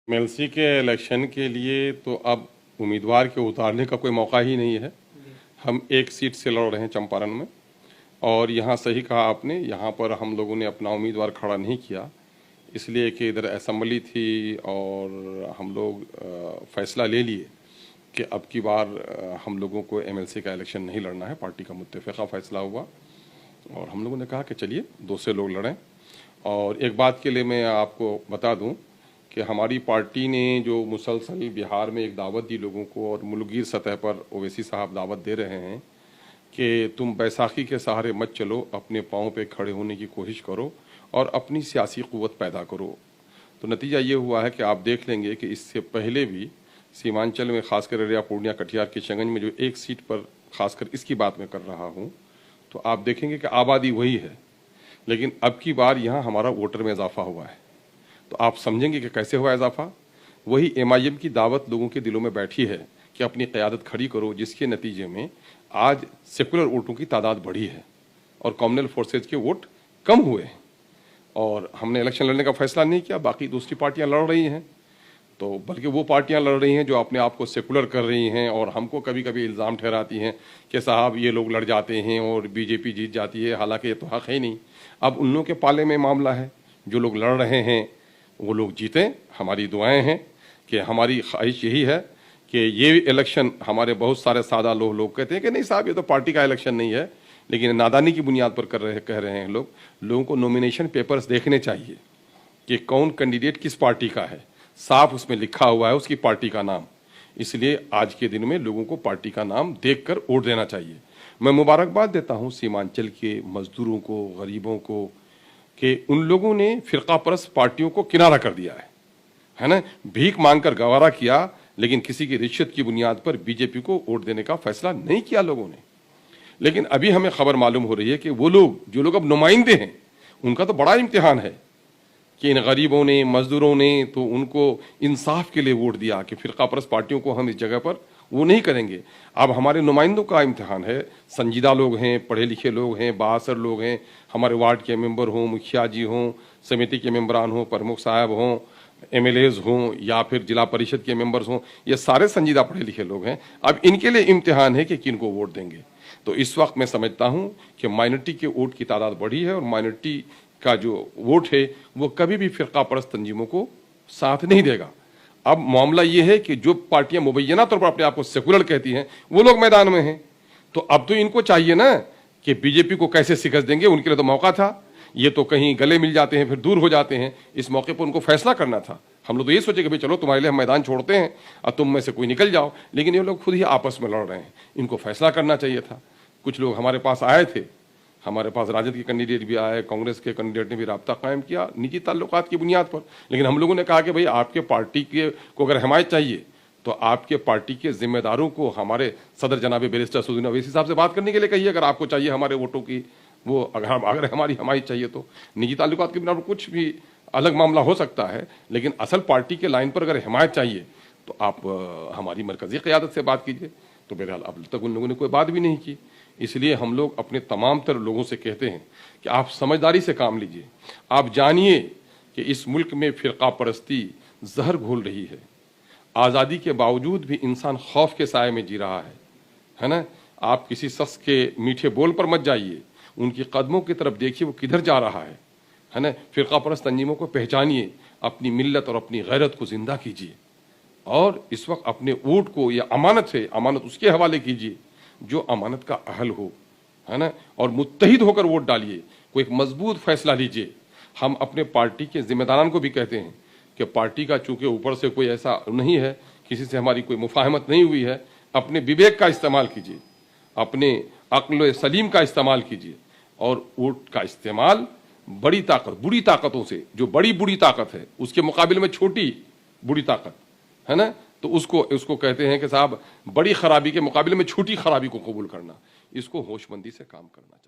MLC के election के लिए तो अब उम्मीदवार के उतारने का कोई मौका ही नहीं है। हम एक सीट से लड़ रहे हैं चंपारण में, और यहाँ सही कहा आपने, यहाँ पर हम लोगों ने अपना उम्मीदवार खड़ा नहीं किया इसलिए कि इधर असेंबली थी और हम लोग फैसला ले लिए कि अब की बार हम लोगों को एमएलसी का इलेक्शन नहीं लड़ना है। पार्टी का मुत्तफ़िक़ा फैसला हुआ और हम लोगों ने कहा कि चलिए 2 से लोग लड़ें। और एक बात के लिए मैं आपको बता दूं कि हमारी पार्टी ने जो मुसलसल बिहार में एक दावत दी लोगों को, और मुल्कगीर सतह पर ओवैसी साहब दावत दे रहे हैं कि तुम बैसाखी के सहारे मत चलो, अपने पाँव पे खड़े होने की कोशिश करो और अपनी सियासी क़ुव्वत पैदा करो। तो नतीजा ये हुआ है कि आप देख लेंगे कि इससे पहले भी सीमांचल में, खासकर अररिया, पूर्णिया, कटिहार, किशनगंज में जो एक सीट पर खासकर इसकी बात मैं कर रहा हूँ, तो आप देखेंगे कि आबादी वही है, लेकिन अब की बार यहाँ हमारा वोटर में इजाफा हुआ है। तो आप समझेंगे कि कैसे हुआ इजाफा। वही एमआईएम की दावत लोगों के दिलों में बैठी है कि अपनी क़यादत खड़ी करो, जिसके नतीजे में आज सेकुलर वोटों की तादाद बढ़ी है और कम्युनल फोर्सेज के वोट कम हुए हैं। और हमने इलेक्शन लड़ने का फैसला नहीं किया, बाकी दूसरी पार्टियां लड़ रही हैं, तो बल्कि वो पार्टियां लड़ रही हैं जो अपने आप को सेकुलर कर रही हैं और हमको कभी कभी इल्ज़ाम ठहराती हैं कि साहब ये लोग लड़ जाते हैं और बीजेपी जीत जाती है, हालांकि ये तो हक़ है नहीं। अब उन लोगों के पाले में मामला है, जो लोग लड़ रहे हैं वो लोग जीतें। हमारी दुआएं हैं कि, हमारी ख्वाहिश यही है कि ये इलेक्शन, हमारे बहुत सारे सादा लोग कहते हैं कि नहीं साहब ये तो पार्टी का इलेक्शन नहीं है, लेकिन नादानी की बुनियाद पर कह रहे हैं लोगों को नॉमिनेशन पेपर्स देखने चाहिए कि कौन कैंडिडेट किस पार्टी का है, साफ उसमें लिखा हुआ है उसकी पार्टी का नाम। इसलिए आज के दिन में लोगों को पार्टी का नाम देखकर वोट देना चाहिए। मैं मुबारकबाद देता हूं सीमांचल के मजदूरों को, गरीबों को, कि उन लोगों ने फिरका परस्त पार्टियों को किनारा कर दिया है ना, भीख मांगकर गवारा किया, लेकिन किसी की रिश्वत की बुनियाद पर बीजेपी को वोट देने का फैसला नहीं किया लोगों ने। लेकिन अभी हमें खबर मालूम हो रही है कि वो लोग, जो लोग अब नुमाइंदे हैं, उनका तो बड़ा इम्तिहान है कि इन गरीबों ने, मजदूरों ने तो उनको इंसाफ के लिए वोट दिया कि फिरका परस्त पार्टियों को हम इस जगह पर वो नहीं करेंगे। अब हमारे नुमाइंदों का इम्तिहान है, संजीदा लोग हैं, पढ़े लिखे लोग हैं, बाअसर लोग हैं, हमारे वार्ड के मेंबर हों, मुखिया जी हों, समिति के मेंबरान हों, प्रमुख साहब हों, एमएलएज हों या फिर जिला परिषद के मेंबर्स हों, ये सारे संजीदा पढ़े लिखे लोग हैं। अब इनके लिए इम्तिहान है कि किन को वोट देंगे। तो इस वक्त मैं समझता हूँ कि माइनॉरिटी के वोट की तादाद बढ़ी है और माइनॉरिटी का जो वोट है वो कभी भी फिरका परस्त तंजीमों को साथ नहीं देगा। अब मामला ये है कि जो पार्टियां मुबैना तौर पर अपने आप को सेकुलर कहती हैं वो लोग मैदान में हैं, तो अब तो इनको चाहिए ना कि बीजेपी को कैसे शिकस्त देंगे। उनके लिए तो मौका था, ये तो कहीं गले मिल जाते हैं फिर दूर हो जाते हैं। इस मौके पर उनको फैसला करना था। हम लोग तो ये सोचे कि भाई चलो तुम्हारे लिए हम मैदान छोड़ते हैं और तुम में से कोई निकल जाओ, लेकिन ये लोग खुद ही आपस में लड़ रहे हैं। इनको फैसला करना चाहिए था। कुछ लोग हमारे पास आए थे, हमारे पास राजद के कैंडिडेट भी आए, कांग्रेस के कैंडिडेट ने भी राब्ता कायम किया निजी ताल्लुकात की बुनियाद पर, लेकिन हम लोगों ने कहा कि भाई आपके पार्टी के को अगर हमायत चाहिए तो आपके पार्टी के जिम्मेदारों को हमारे सदर जनाब बैरिस्टर सऊदी ओवैसी साहब से बात करने के लिए कहिए। अगर आपको चाहिए हमारे वोटों की, वो अगर हमारी हमायत चाहिए तो निजी ताल्लुकात की बुनियाद पर कुछ भी अलग मामला हो सकता है, लेकिन असल पार्टी के लाइन पर अगर हमायत चाहिए तो आप हमारी मरकजी क़यादत से बात कीजिए। तो बहरहाल अब तक उन लोगों ने कोई बात भी नहीं की। इसलिए हम लोग अपने तमाम तर लोगों से कहते हैं कि आप समझदारी से काम लीजिए। आप जानिए कि इस मुल्क में फिरका परस्ती जहर घोल रही है। आज़ादी के बावजूद भी इंसान खौफ के साए में जी रहा है ना। आप किसी शख्स के मीठे बोल पर मत जाइए, उनकी कदमों की तरफ देखिए वो किधर जा रहा है ना। फिरका परस्त तंजीमों को पहचानिए, अपनी मिल्लत और अपनी गैरत को जिंदा कीजिए और इस वक्त अपने वोट को या अमानत है, अमानत उसके हवाले कीजिए जो अमानत का अहल हो, है ना, और मुत्तहिद होकर वोट डालिए। कोई एक मजबूत फैसला लीजिए। हम अपने पार्टी के जिम्मेदारान को भी कहते हैं कि पार्टी का चूंकि ऊपर से कोई ऐसा नहीं है, किसी से हमारी कोई मुफाहमत नहीं हुई है, अपने विवेक का इस्तेमाल कीजिए, अपने अक्ल सलीम का इस्तेमाल कीजिए और वोट का इस्तेमाल बड़ी ताकत, बुरी ताकतों से, जो बड़ी बुरी ताकत है उसके मुकाबले में छोटी बुरी ताकत है ना, तो उसको कहते हैं कि साहब बड़ी खराबी के मुकाबले में छोटी खराबी को कबूल करना। इसको होशमंदी से काम करना चाहिए।